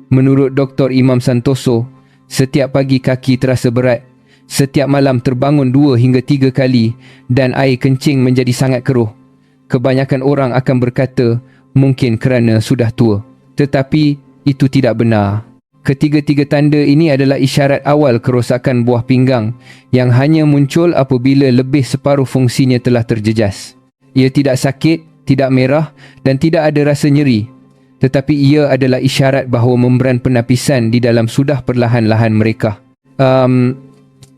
Menurut Dr. Imam Santoso, setiap pagi kaki terasa berat, setiap malam terbangun 2 hingga 3 kali dan air kencing menjadi sangat keruh. Kebanyakan orang akan berkata, mungkin kerana sudah tua. Tetapi itu tidak benar. Ketiga-tiga tanda ini adalah isyarat awal kerosakan buah pinggang yang hanya muncul apabila lebih separuh fungsinya telah terjejas. Ia tidak sakit, tidak merah dan tidak ada rasa nyeri. Tetapi ia adalah isyarat bahawa membran penapisan di dalam sudah perlahan-lahan mereka.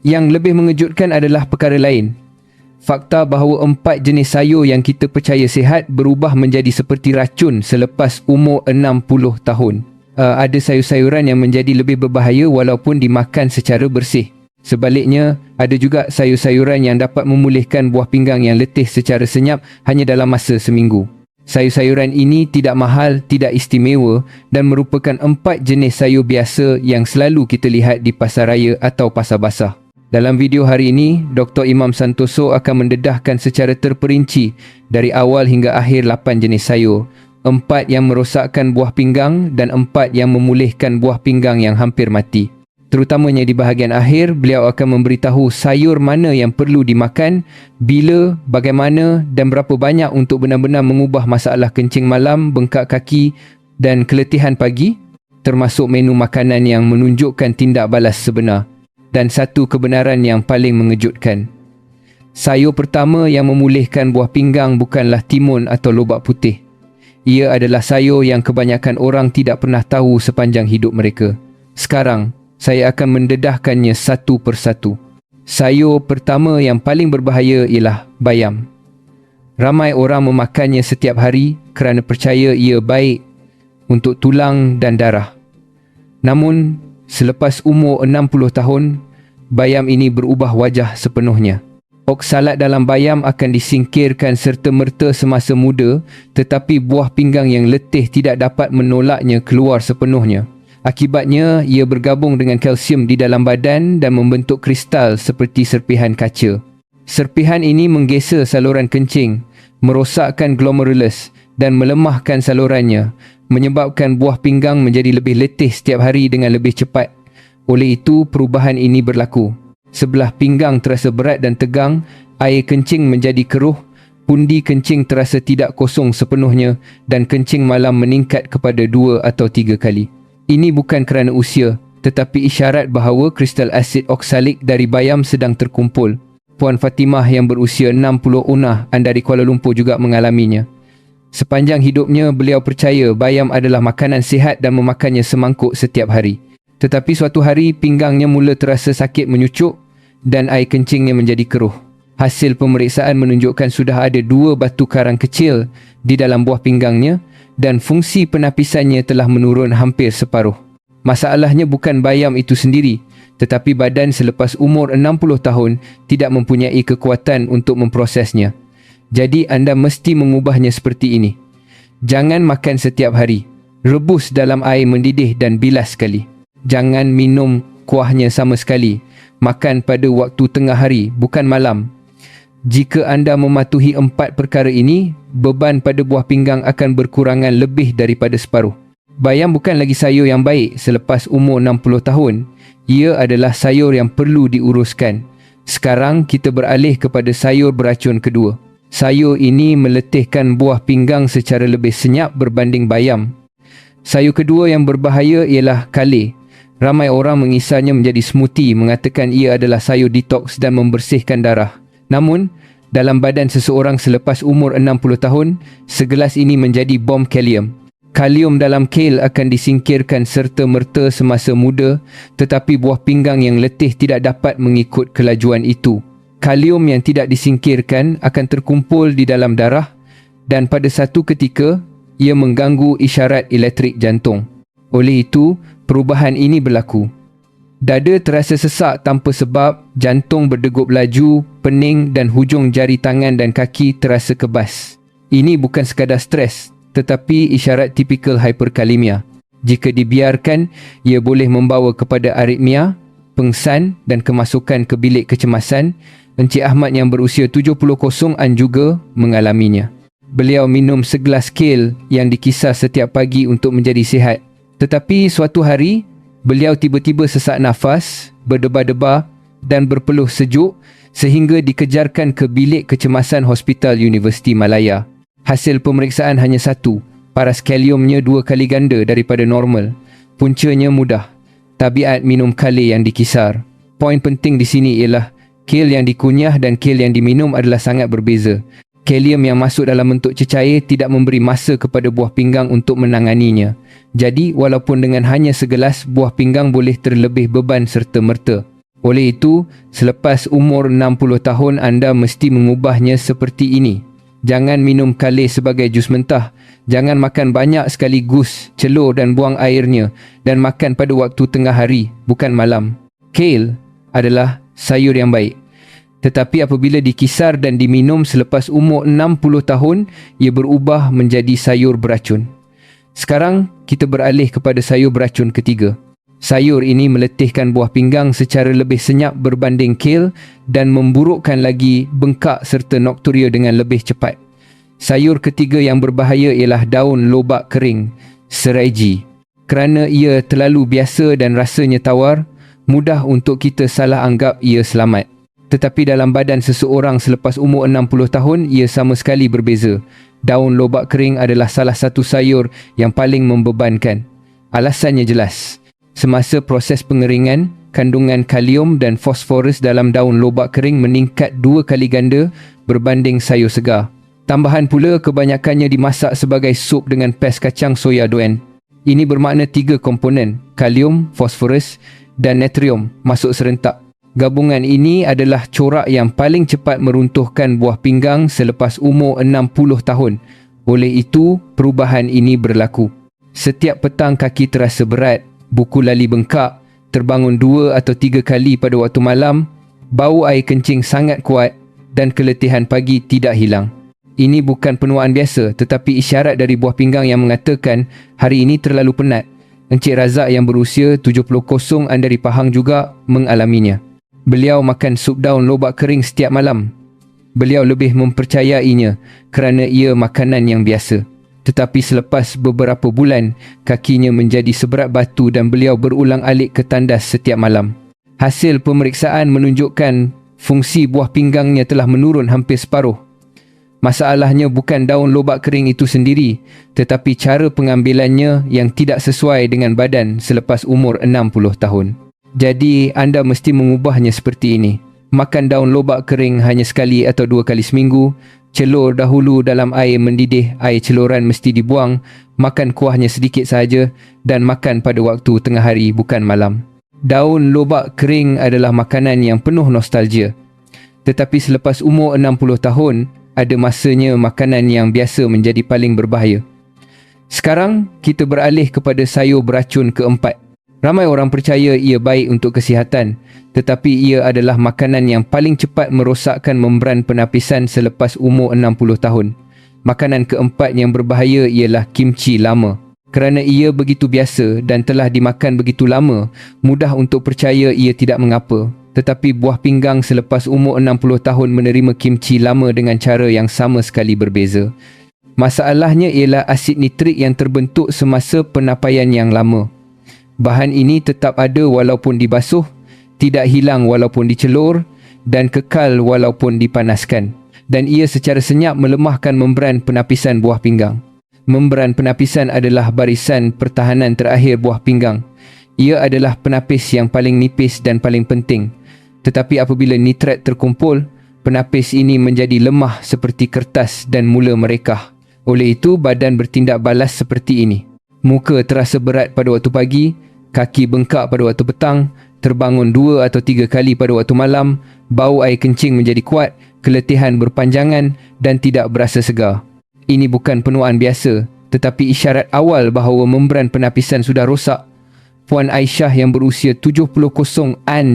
Yang lebih mengejutkan adalah perkara lain. Fakta bahawa 4 jenis sayur yang kita percaya sihat berubah menjadi seperti racun selepas umur 60 tahun. Ada sayur-sayuran yang menjadi lebih berbahaya walaupun dimakan secara bersih. Sebaliknya, ada juga sayur-sayuran yang dapat memulihkan buah pinggang yang letih secara senyap hanya dalam masa seminggu. Sayur-sayuran ini tidak mahal, tidak istimewa dan merupakan 4 jenis sayur biasa yang selalu kita lihat di pasar raya atau pasar basah. Dalam video hari ini, Dr. Imam Santoso akan mendedahkan secara terperinci dari awal hingga akhir 8 jenis sayur. 4 yang merosakkan buah pinggang dan 4 yang memulihkan buah pinggang yang hampir mati. Terutamanya di bahagian akhir, beliau akan memberitahu sayur mana yang perlu dimakan, bila, bagaimana dan berapa banyak untuk benar-benar mengubah masalah kencing malam, bengkak kaki dan keletihan pagi, termasuk menu makanan yang menunjukkan tindak balas sebenar. Dan satu kebenaran yang paling mengejutkan. Sayur pertama yang memulihkan buah pinggang bukanlah timun atau lobak putih. Ia adalah sayur yang kebanyakan orang tidak pernah tahu sepanjang hidup mereka. Sekarang, saya akan mendedahkannya satu persatu. Sayur pertama yang paling berbahaya ialah bayam. Ramai orang memakannya setiap hari kerana percaya ia baik untuk tulang dan darah. Namun, selepas umur 60 tahun, bayam ini berubah wajah sepenuhnya. Oksalat dalam bayam akan disingkirkan serta-merta semasa muda, tetapi buah pinggang yang letih tidak dapat menolaknya keluar sepenuhnya. Akibatnya, ia bergabung dengan kalsium di dalam badan dan membentuk kristal seperti serpihan kaca. Serpihan ini menggesar saluran kencing, merosakkan glomerulus dan melemahkan salurannya, menyebabkan buah pinggang menjadi lebih letih setiap hari dengan lebih cepat. Oleh itu, perubahan ini berlaku. Sebelah pinggang terasa berat dan tegang, air kencing menjadi keruh, pundi kencing terasa tidak kosong sepenuhnya dan kencing malam meningkat kepada 2 atau 3 kali. Ini bukan kerana usia, tetapi isyarat bahawa kristal asid oksalik dari bayam sedang terkumpul. Puan Fatimah yang berusia 60 unah dari Kuala Lumpur juga mengalaminya. Sepanjang hidupnya, beliau percaya bayam adalah makanan sihat dan memakannya semangkuk setiap hari. Tetapi suatu hari, pinggangnya mula terasa sakit menyucuk dan air kencingnya menjadi keruh. Hasil pemeriksaan menunjukkan sudah ada 2 batu karang kecil di dalam buah pinggangnya dan fungsi penapisannya telah menurun hampir separuh. Masalahnya bukan bayam itu sendiri, tetapi badan selepas umur 60 tahun tidak mempunyai kekuatan untuk memprosesnya. Jadi anda mesti mengubahnya seperti ini. Jangan makan setiap hari. Rebus dalam air mendidih dan bilas sekali. Jangan minum kuahnya sama sekali. Makan pada waktu tengah hari, bukan malam. Jika anda mematuhi 4 perkara ini, beban pada buah pinggang akan berkurangan lebih daripada separuh. Bayam bukan lagi sayur yang baik selepas umur 60 tahun. Ia adalah sayur yang perlu diuruskan. Sekarang kita beralih kepada sayur beracun kedua. Sayur ini meletihkan buah pinggang secara lebih senyap berbanding bayam. Sayur kedua yang berbahaya ialah kale. Ramai orang mengisarnya menjadi smoothie, mengatakan ia adalah sayur detoks dan membersihkan darah. Namun, dalam badan seseorang selepas umur 60 tahun, segelas ini menjadi bom kalium. Kalium dalam kale akan disingkirkan serta-merta semasa muda, tetapi buah pinggang yang letih tidak dapat mengikut kelajuan itu. Kalium yang tidak disingkirkan akan terkumpul di dalam darah dan pada satu ketika, ia mengganggu isyarat elektrik jantung. Oleh itu, perubahan ini berlaku. Dada terasa sesak tanpa sebab, jantung berdegup laju, pening dan hujung jari tangan dan kaki terasa kebas. Ini bukan sekadar stres, tetapi isyarat tipikal hiperkalemia. Jika dibiarkan, ia boleh membawa kepada aritmia, pengsan dan kemasukan ke bilik kecemasan. Encik Ahmad yang berusia 70-an juga mengalaminya. Beliau minum segelas kale yang dikisar setiap pagi untuk menjadi sihat. Tetapi suatu hari, beliau tiba-tiba sesak nafas, berdebar-debar dan berpeluh sejuk sehingga dikejarkan ke bilik kecemasan Hospital Universiti Malaya. Hasil pemeriksaan hanya satu, paras kaliumnya 2 kali ganda daripada normal. Puncanya mudah, tabiat minum kale yang dikisar. Poin penting di sini ialah kale yang dikunyah dan kale yang diminum adalah sangat berbeza. Kalium yang masuk dalam bentuk cecair tidak memberi masa kepada buah pinggang untuk menanganinya. Jadi, walaupun dengan hanya segelas, buah pinggang boleh terlebih beban serta-merta. Oleh itu, selepas umur 60 tahun anda mesti mengubahnya seperti ini. Jangan minum kale sebagai jus mentah. Jangan makan banyak sekaligus, celur dan buang airnya. Dan makan pada waktu tengah hari, bukan malam. Kale adalah sayur yang baik. Tetapi apabila dikisar dan diminum selepas umur 60 tahun, ia berubah menjadi sayur beracun. Sekarang, kita beralih kepada sayur beracun ketiga. Sayur ini meletihkan buah pinggang secara lebih senyap berbanding kale dan memburukkan lagi bengkak serta nokturia dengan lebih cepat. Sayur ketiga yang berbahaya ialah daun lobak kering, seraiji. Kerana ia terlalu biasa dan rasanya tawar, mudah untuk kita salah anggap ia selamat. Tetapi dalam badan seseorang selepas umur 60 tahun, ia sama sekali berbeza. Daun lobak kering adalah salah satu sayur yang paling membebankan. Alasannya jelas. Semasa proses pengeringan, kandungan kalium dan fosforus dalam daun lobak kering meningkat 2 kali ganda berbanding sayur segar. Tambahan pula, kebanyakannya dimasak sebagai sup dengan pes kacang soya doen. Ini bermakna 3 komponen, kalium, fosforus dan natrium masuk serentak. Gabungan ini adalah corak yang paling cepat meruntuhkan buah pinggang selepas umur 60 tahun. Oleh itu, perubahan ini berlaku. Setiap petang kaki terasa berat, buku lali bengkak, terbangun 2 atau 3 kali pada waktu malam, bau air kencing sangat kuat dan keletihan pagi tidak hilang. Ini bukan penuaan biasa tetapi isyarat dari buah pinggang yang mengatakan hari ini terlalu penat. Encik Razak yang berusia 70 dari Pahang juga mengalaminya. Beliau makan sup daun lobak kering setiap malam. Beliau lebih mempercayainya kerana ia makanan yang biasa. Tetapi selepas beberapa bulan, kakinya menjadi seberat batu dan beliau berulang-alik ke tandas setiap malam. Hasil pemeriksaan menunjukkan fungsi buah pinggangnya telah menurun hampir separuh. Masalahnya bukan daun lobak kering itu sendiri, tetapi cara pengambilannya yang tidak sesuai dengan badan selepas umur 60 tahun. Jadi, anda mesti mengubahnya seperti ini. Makan daun lobak kering hanya sekali atau 2 kali seminggu. Celur dahulu dalam air mendidih, air celuran mesti dibuang. Makan kuahnya sedikit sahaja dan makan pada waktu tengah hari, bukan malam. Daun lobak kering adalah makanan yang penuh nostalgia. Tetapi selepas umur 60 tahun, ada masanya makanan yang biasa menjadi paling berbahaya. Sekarang, kita beralih kepada sayur beracun keempat. Ramai orang percaya ia baik untuk kesihatan, tetapi ia adalah makanan yang paling cepat merosakkan membran penapisan selepas umur 60 tahun. Makanan keempat yang berbahaya ialah kimchi lama. Kerana ia begitu biasa dan telah dimakan begitu lama, mudah untuk percaya ia tidak mengapa. Tetapi buah pinggang selepas umur 60 tahun menerima kimchi lama dengan cara yang sama sekali berbeza. Masalahnya ialah asid nitrik yang terbentuk semasa penapaian yang lama. Bahan ini tetap ada walaupun dibasuh, tidak hilang walaupun dicelur dan kekal walaupun dipanaskan. Dan ia secara senyap melemahkan membran penapisan buah pinggang. Membran penapisan adalah barisan pertahanan terakhir buah pinggang. Ia adalah penapis yang paling nipis dan paling penting. Tetapi apabila nitrat terkumpul, penapis ini menjadi lemah seperti kertas dan mula merekah. Oleh itu, badan bertindak balas seperti ini. Muka terasa berat pada waktu pagi, kaki bengkak pada waktu petang, terbangun 2 atau 3 kali pada waktu malam, bau air kencing menjadi kuat, keletihan berpanjangan dan tidak berasa segar. Ini bukan penuaan biasa, tetapi isyarat awal bahawa membran penapisan sudah rosak. Puan Aisyah yang berusia 70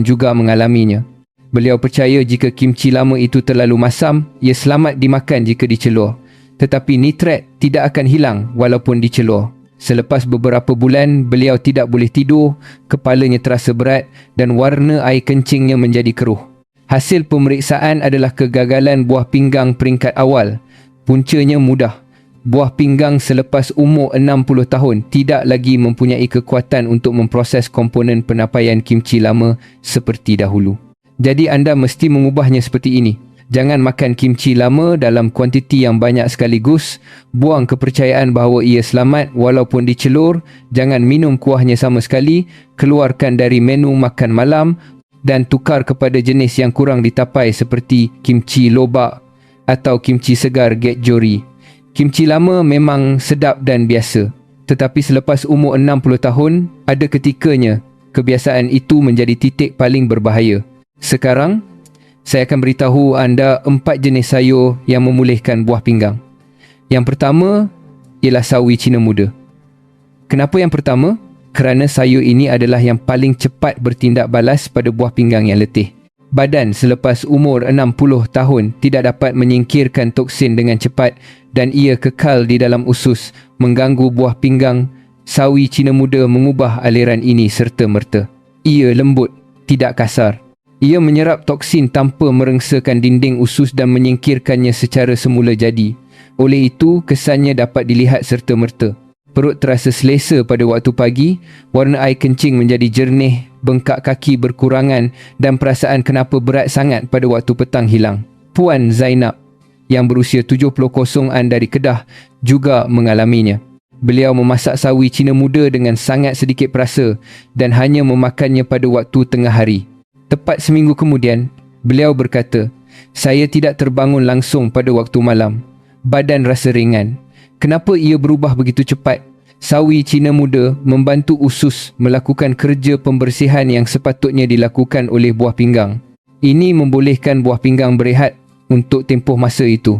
juga mengalaminya. Beliau percaya jika kimchi lama itu terlalu masam, ia selamat dimakan jika dicelur. Tetapi nitrat tidak akan hilang walaupun dicelur. Selepas beberapa bulan, beliau tidak boleh tidur, kepalanya terasa berat dan warna air kencingnya menjadi keruh. Hasil pemeriksaan adalah kegagalan buah pinggang peringkat awal. Puncanya mudah. Buah pinggang selepas umur 60 tahun tidak lagi mempunyai kekuatan untuk memproses komponen penapaian kimchi lama seperti dahulu. Jadi anda mesti mengubahnya seperti ini. Jangan makan kimchi lama dalam kuantiti yang banyak sekaligus. Buang kepercayaan bahawa ia selamat walaupun dicelur. Jangan minum kuahnya sama sekali. Keluarkan dari menu makan malam dan tukar kepada jenis yang kurang ditapai seperti kimchi lobak atau kimchi segar gekjori. Kimchi lama memang sedap dan biasa, tetapi selepas umur 60 tahun, ada ketikanya kebiasaan itu menjadi titik paling berbahaya. Sekarang, saya akan beritahu anda 4 jenis sayur yang memulihkan buah pinggang. Yang pertama ialah sawi Cina muda. Kenapa yang pertama? Kerana sayur ini adalah yang paling cepat bertindak balas pada buah pinggang yang letih. Badan selepas umur 60 tahun tidak dapat menyingkirkan toksin dengan cepat dan ia kekal di dalam usus, mengganggu buah pinggang. Sawi Cina muda mengubah aliran ini serta-merta. Ia lembut, tidak kasar. Ia menyerap toksin tanpa merengsakan dinding usus dan menyingkirkannya secara semula jadi. Oleh itu, kesannya dapat dilihat serta-merta. Perut terasa selesa pada waktu pagi, warna air kencing menjadi jernih, bengkak kaki berkurangan dan perasaan kenapa berat sangat pada waktu petang hilang. Puan Zainab yang berusia 70-an dari Kedah juga mengalaminya. Beliau memasak sawi Cina muda dengan sangat sedikit perasa dan hanya memakannya pada waktu tengah hari. Tepat seminggu kemudian, beliau berkata, "Saya tidak terbangun langsung pada waktu malam. Badan rasa ringan." Kenapa ia berubah begitu cepat? Sawi Cina muda membantu usus melakukan kerja pembersihan yang sepatutnya dilakukan oleh buah pinggang. Ini membolehkan buah pinggang berehat untuk tempoh masa itu.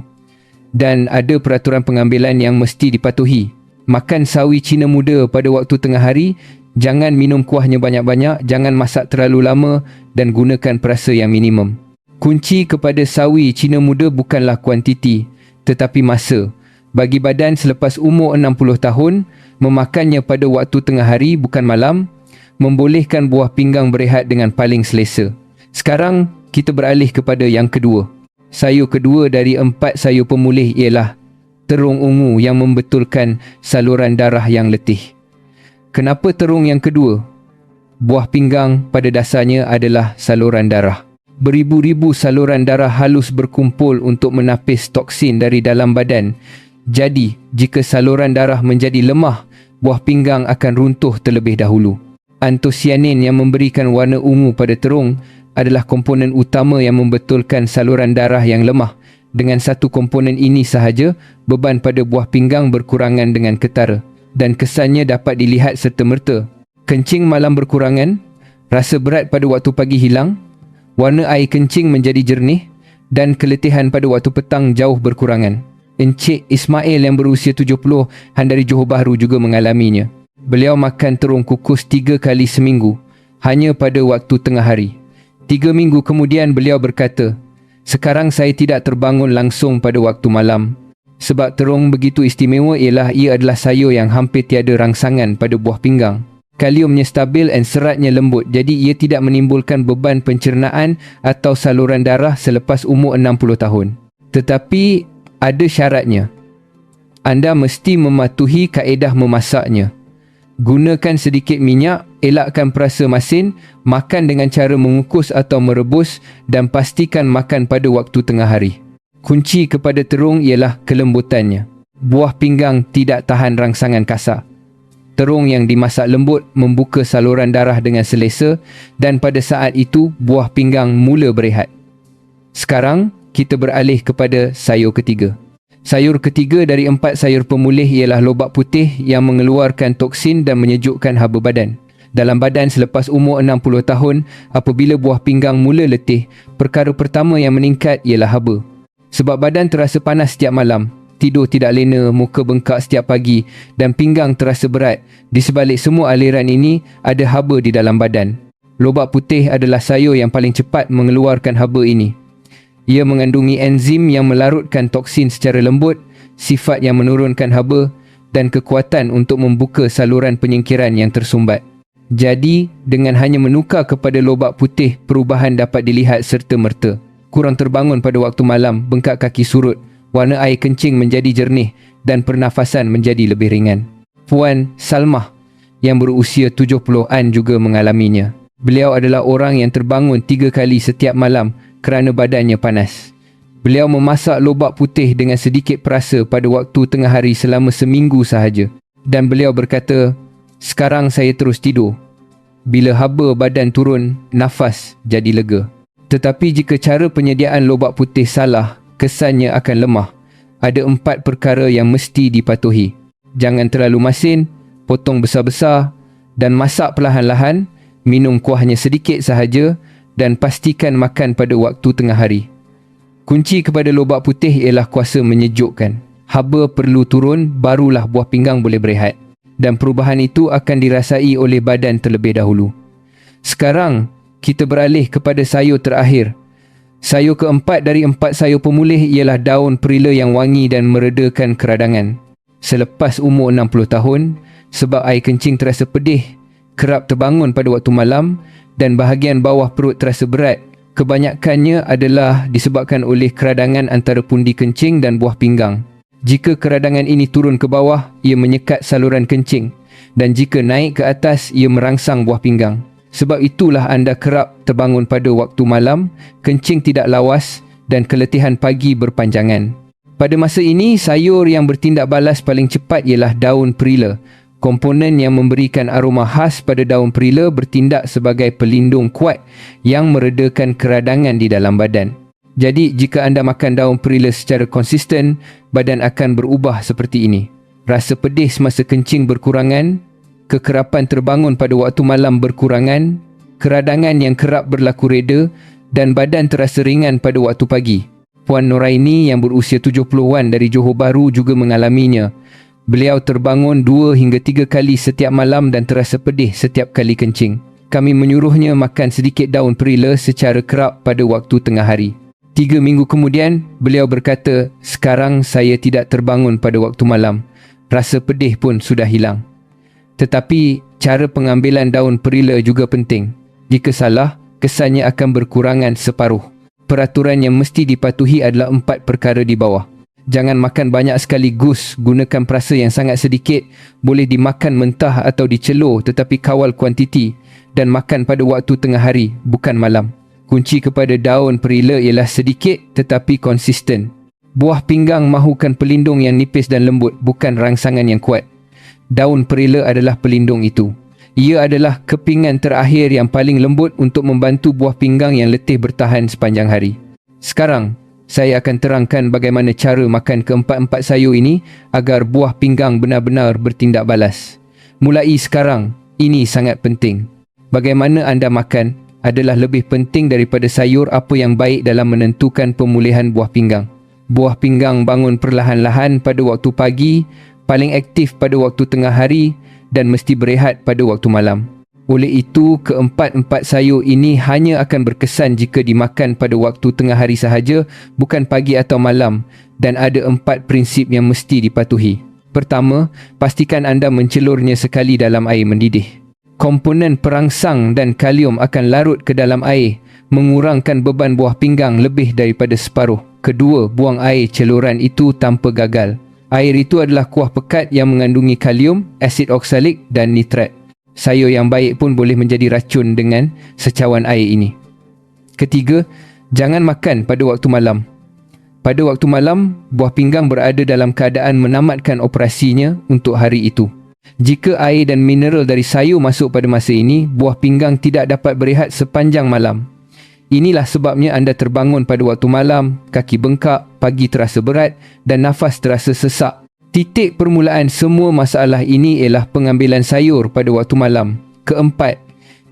Dan ada peraturan pengambilan yang mesti dipatuhi. Makan sawi Cina muda pada waktu tengah hari, jangan minum kuahnya banyak-banyak, jangan masak terlalu lama dan gunakan perasa yang minimum. Kunci kepada sawi Cina muda bukanlah kuantiti, tetapi masa. Bagi badan selepas umur 60 tahun, memakannya pada waktu tengah hari bukan malam, membolehkan buah pinggang berehat dengan paling selesa. Sekarang, kita beralih kepada yang kedua. Sayur kedua dari 4 sayur pemulih ialah terung ungu yang membetulkan saluran darah yang letih. Kenapa terung yang kedua? Buah pinggang pada dasarnya adalah saluran darah. Beribu-ribu saluran darah halus berkumpul untuk menapis toksin dari dalam badan. Jadi, jika saluran darah menjadi lemah, buah pinggang akan runtuh terlebih dahulu. Antosianin yang memberikan warna ungu pada terung adalah komponen utama yang membetulkan saluran darah yang lemah. Dengan satu komponen ini sahaja, beban pada buah pinggang berkurangan dengan ketara dan kesannya dapat dilihat serta-merta. Kencing malam berkurangan, rasa berat pada waktu pagi hilang, warna air kencing menjadi jernih dan keletihan pada waktu petang jauh berkurangan. Encik Ismail yang berusia 70-an dari Johor Bahru juga mengalaminya. Beliau makan terung kukus 3 kali seminggu, hanya pada waktu tengah hari. 3 minggu kemudian beliau berkata, "Sekarang saya tidak terbangun langsung pada waktu malam." Sebab terung begitu istimewa ialah ia adalah sayur yang hampir tiada rangsangan pada buah pinggang. Kaliumnya stabil dan seratnya lembut, jadi ia tidak menimbulkan beban pencernaan atau saluran darah selepas umur 60 tahun. Tetapi ada syaratnya. Anda mesti mematuhi kaedah memasaknya. Gunakan sedikit minyak, elakkan perasa masin, makan dengan cara mengukus atau merebus dan pastikan makan pada waktu tengah hari. Kunci kepada terung ialah kelembutannya. Buah pinggang tidak tahan rangsangan kasar. Terung yang dimasak lembut membuka saluran darah dengan selesa dan pada saat itu buah pinggang mula berehat. Sekarang, kita beralih kepada sayur ketiga. Sayur ketiga dari 4 sayur pemulih ialah lobak putih yang mengeluarkan toksin dan menyejukkan haba badan. Dalam badan selepas umur 60 tahun, apabila buah pinggang mula letih, perkara pertama yang meningkat ialah haba. Sebab badan terasa panas setiap malam, tidur tidak lena, muka bengkak setiap pagi dan pinggang terasa berat. Di sebalik semua aliran ini, ada haba di dalam badan. Lobak putih adalah sayur yang paling cepat mengeluarkan haba ini. Ia mengandungi enzim yang melarutkan toksin secara lembut, sifat yang menurunkan haba dan kekuatan untuk membuka saluran penyingkiran yang tersumbat. Jadi, dengan hanya menukar kepada lobak putih, perubahan dapat dilihat serta-merta. Kurang terbangun pada waktu malam, bengkak kaki surut, warna air kencing menjadi jernih dan pernafasan menjadi lebih ringan. Puan Salmah yang berusia 70-an juga mengalaminya. Beliau adalah orang yang terbangun 3 kali setiap malam kerana badannya panas. Beliau memasak lobak putih dengan sedikit perasa pada waktu tengah hari selama seminggu sahaja. Dan beliau berkata, "Sekarang saya terus tidur. Bila haba badan turun, nafas jadi lega." Tetapi jika cara penyediaan lobak putih salah, kesannya akan lemah. Ada 4 perkara yang mesti dipatuhi. Jangan terlalu masin, potong besar-besar dan masak perlahan-lahan, minum kuahnya sedikit sahaja dan pastikan makan pada waktu tengah hari. Kunci kepada lobak putih ialah kuasa menyejukkan. Haba perlu turun, barulah buah pinggang boleh berehat. Dan perubahan itu akan dirasai oleh badan terlebih dahulu. Sekarang, kita beralih kepada sayur terakhir. Sayur keempat dari 4 sayur pemulih ialah daun perila yang wangi dan meredakan keradangan. Selepas umur 60 tahun, sebab air kencing terasa pedih, kerap terbangun pada waktu malam dan bahagian bawah perut terasa berat, kebanyakannya adalah disebabkan oleh keradangan antara pundi kencing dan buah pinggang. Jika keradangan ini turun ke bawah, ia menyekat saluran kencing, dan jika naik ke atas, ia merangsang buah pinggang. Sebab itulah anda kerap terbangun pada waktu malam, kencing tidak lawas dan keletihan pagi berpanjangan. Pada masa ini, sayur yang bertindak balas paling cepat ialah daun perila. Komponen yang memberikan aroma khas pada daun perila bertindak sebagai pelindung kuat yang meredakan keradangan di dalam badan. Jadi, jika anda makan daun perila secara konsisten, badan akan berubah seperti ini. Rasa pedih semasa kencing berkurangan, kekerapan terbangun pada waktu malam berkurangan, keradangan yang kerap berlaku reda dan badan terasa ringan pada waktu pagi. Puan Noraini yang berusia 70-an dari Johor Bahru juga mengalaminya. Beliau terbangun 2 hingga 3 kali setiap malam dan terasa pedih setiap kali kencing. Kami menyuruhnya makan sedikit daun perila secara kerap pada waktu tengah hari. 3 minggu kemudian, beliau berkata, "Sekarang saya tidak terbangun pada waktu malam. Rasa pedih pun sudah hilang." Tetapi, cara pengambilan daun perila juga penting. Jika salah, kesannya akan berkurangan separuh. Peraturan yang mesti dipatuhi adalah 4 perkara di bawah. Jangan makan banyak sekaligus, gunakan perasa yang sangat sedikit, boleh dimakan mentah atau dicelur tetapi kawal kuantiti dan makan pada waktu tengah hari, bukan malam. Kunci kepada daun perila ialah sedikit tetapi konsisten. Buah pinggang mahukan pelindung yang nipis dan lembut, bukan rangsangan yang kuat. Daun perila adalah pelindung itu. Ia adalah kepingan terakhir yang paling lembut untuk membantu buah pinggang yang letih bertahan sepanjang hari. Sekarang, saya akan terangkan bagaimana cara makan keempat-empat sayur ini agar buah pinggang benar-benar bertindak balas. Mulai sekarang, ini sangat penting. Bagaimana anda makan adalah lebih penting daripada sayur apa yang baik dalam menentukan pemulihan buah pinggang. Buah pinggang bangun perlahan-lahan pada waktu pagi, paling aktif pada waktu tengah hari dan mesti berehat pada waktu malam. Oleh itu, keempat-empat sayur ini hanya akan berkesan jika dimakan pada waktu tengah hari sahaja, bukan pagi atau malam, dan ada 4 prinsip yang mesti dipatuhi. Pertama, pastikan anda mencelurnya sekali dalam air mendidih. Komponen perangsang dan kalium akan larut ke dalam air, mengurangkan beban buah pinggang lebih daripada separuh. Kedua, buang air celuran itu tanpa gagal. Air itu adalah kuah pekat yang mengandungi kalium, asid oksalik dan nitrat. Sayur yang baik pun boleh menjadi racun dengan secawan air ini. Ketiga, jangan makan pada waktu malam. Pada waktu malam, buah pinggang berada dalam keadaan menamatkan operasinya untuk hari itu. Jika air dan mineral dari sayur masuk pada masa ini, buah pinggang tidak dapat berehat sepanjang malam. Inilah sebabnya anda terbangun pada waktu malam, kaki bengkak, pagi terasa berat dan nafas terasa sesak. Titik permulaan semua masalah ini ialah pengambilan sayur pada waktu malam. Keempat,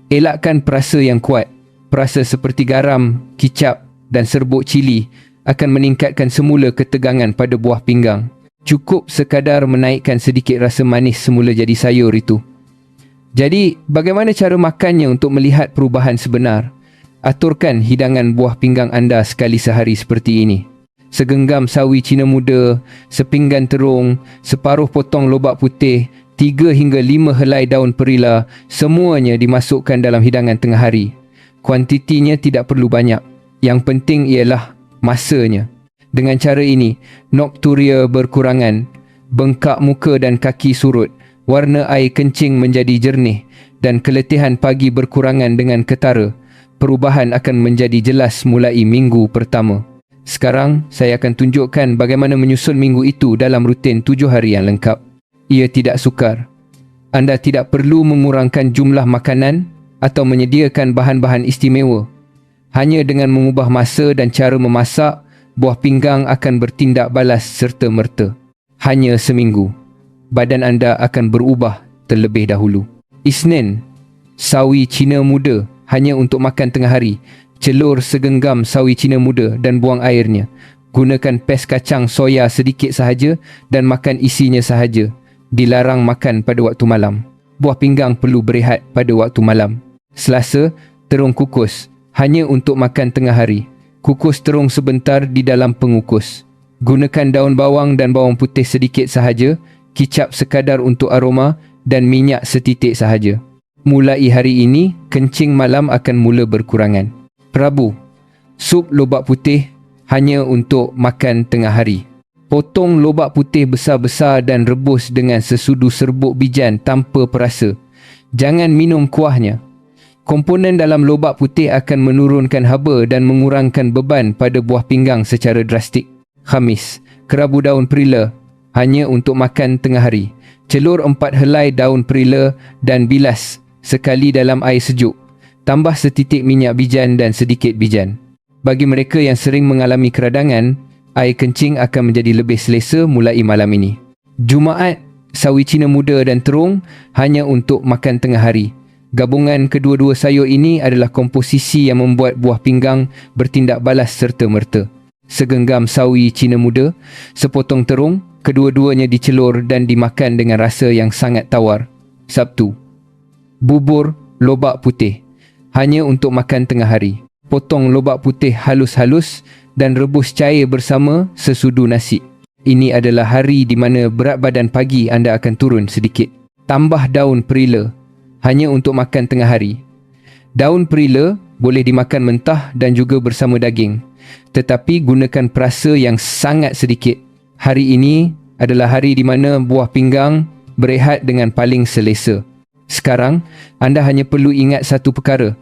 elakkan perasa yang kuat. Perasa seperti garam, kicap dan serbuk cili akan meningkatkan semula ketegangan pada buah pinggang. Cukup sekadar menaikkan sedikit rasa manis semula jadi sayur itu. Jadi, bagaimana cara makannya untuk melihat perubahan sebenar? Aturkan hidangan buah pinggang anda sekali sehari seperti ini. Segenggam sawi Cina muda, sepinggan terung, separuh potong lobak putih, 3 hingga 5 helai daun perila, semuanya dimasukkan dalam hidangan tengah hari. Kuantitinya tidak perlu banyak. Yang penting ialah masanya. Dengan cara ini, nokturia berkurangan, Bengkak muka dan kaki surut, warna air kencing menjadi jernih dan keletihan pagi berkurangan dengan ketara. Perubahan akan menjadi jelas mulai minggu pertama. Sekarang, saya akan tunjukkan bagaimana menyusun minggu itu dalam rutin 7 hari yang lengkap. Ia tidak sukar. Anda tidak perlu mengurangkan jumlah makanan atau menyediakan bahan-bahan istimewa. Hanya dengan mengubah masa dan cara memasak, buah pinggang akan bertindak balas serta-merta. Hanya seminggu, badan anda akan berubah terlebih dahulu. Isnin, sawi Cina muda hanya untuk makan tengah hari. Celur segenggam sawi Cina muda dan buang airnya. Gunakan pes kacang soya sedikit sahaja dan makan isinya sahaja. Dilarang makan pada waktu malam. Buah pinggang perlu berehat pada waktu malam. Selasa, terung kukus hanya untuk makan tengah hari. Kukus terung sebentar di dalam pengukus. Gunakan daun bawang dan bawang putih sedikit sahaja, kicap sekadar untuk aroma dan minyak setitik sahaja. Mulai hari ini, kencing malam akan mula berkurangan. Rabu, sup lobak putih hanya untuk makan tengah hari. Potong lobak putih besar-besar dan rebus dengan sesudu serbuk bijan tanpa perasa. Jangan minum kuahnya. Komponen dalam lobak putih akan menurunkan haba dan mengurangkan beban pada buah pinggang secara drastik. Khamis, kerabu daun perila hanya untuk makan tengah hari. Celur 4 helai daun perila dan bilas sekali dalam air sejuk. Tambah setitik minyak bijan dan sedikit bijan. Bagi mereka yang sering mengalami keradangan, air kencing akan menjadi lebih selesa mulai malam ini. Jumaat, sawi Cina muda dan terung hanya untuk makan tengah hari. Gabungan kedua-dua sayur ini adalah komposisi yang membuat buah pinggang bertindak balas serta-merta. Segenggam sawi Cina muda, sepotong terung, kedua-duanya dicelur dan dimakan dengan rasa yang sangat tawar. Sabtu, bubur lobak putih hanya untuk makan tengah hari. Potong lobak putih halus-halus dan rebus cair bersama sesudu nasi. Ini adalah hari di mana berat badan pagi anda akan turun sedikit. Tambah daun perila hanya untuk makan tengah hari. Daun perila boleh dimakan mentah dan juga bersama daging, tetapi gunakan perasa yang sangat sedikit. Hari ini adalah hari di mana buah pinggang berehat dengan paling selesa. Sekarang, anda hanya perlu ingat satu perkara.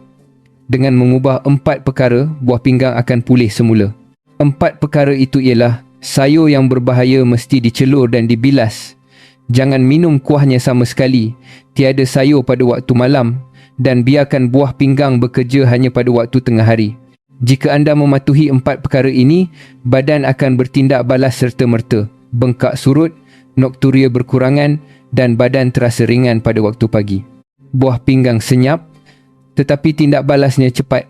Dengan mengubah 4 perkara, buah pinggang akan pulih semula. 4 perkara itu ialah sayur yang berbahaya mesti dicelur dan dibilas. Jangan minum kuahnya sama sekali. Tiada sayur pada waktu malam. Dan biarkan buah pinggang bekerja hanya pada waktu tengah hari. Jika anda mematuhi 4 perkara ini, badan akan bertindak balas serta-merta. Bengkak surut, nokturia berkurangan dan badan terasa ringan pada waktu pagi. Buah pinggang senyap, tetapi tindak balasnya cepat.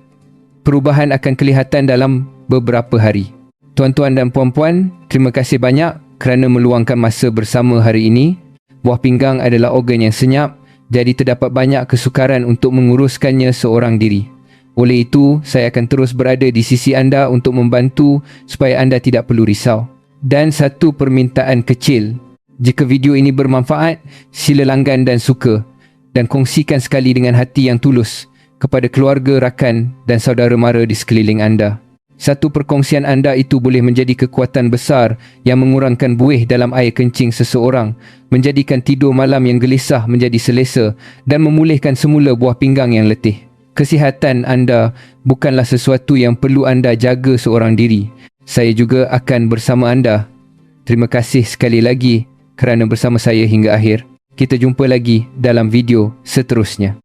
Perubahan akan kelihatan dalam beberapa hari. Tuan-tuan dan puan-puan, terima kasih banyak kerana meluangkan masa bersama hari ini. Buah pinggang adalah organ yang senyap, jadi terdapat banyak kesukaran untuk menguruskannya seorang diri. Oleh itu, saya akan terus berada di sisi anda untuk membantu supaya anda tidak perlu risau. Dan satu permintaan kecil, jika video ini bermanfaat, sila langgan dan suka dan kongsikan sekali dengan hati yang tulus kepada keluarga, rakan dan saudara mara di sekeliling anda. Satu perkongsian anda itu boleh menjadi kekuatan besar yang mengurangkan buih dalam air kencing seseorang, menjadikan tidur malam yang gelisah menjadi selesa dan memulihkan semula buah pinggang yang letih. Kesihatan anda bukanlah sesuatu yang perlu anda jaga seorang diri. Saya juga akan bersama anda. Terima kasih sekali lagi kerana bersama saya hingga akhir. Kita jumpa lagi dalam video seterusnya.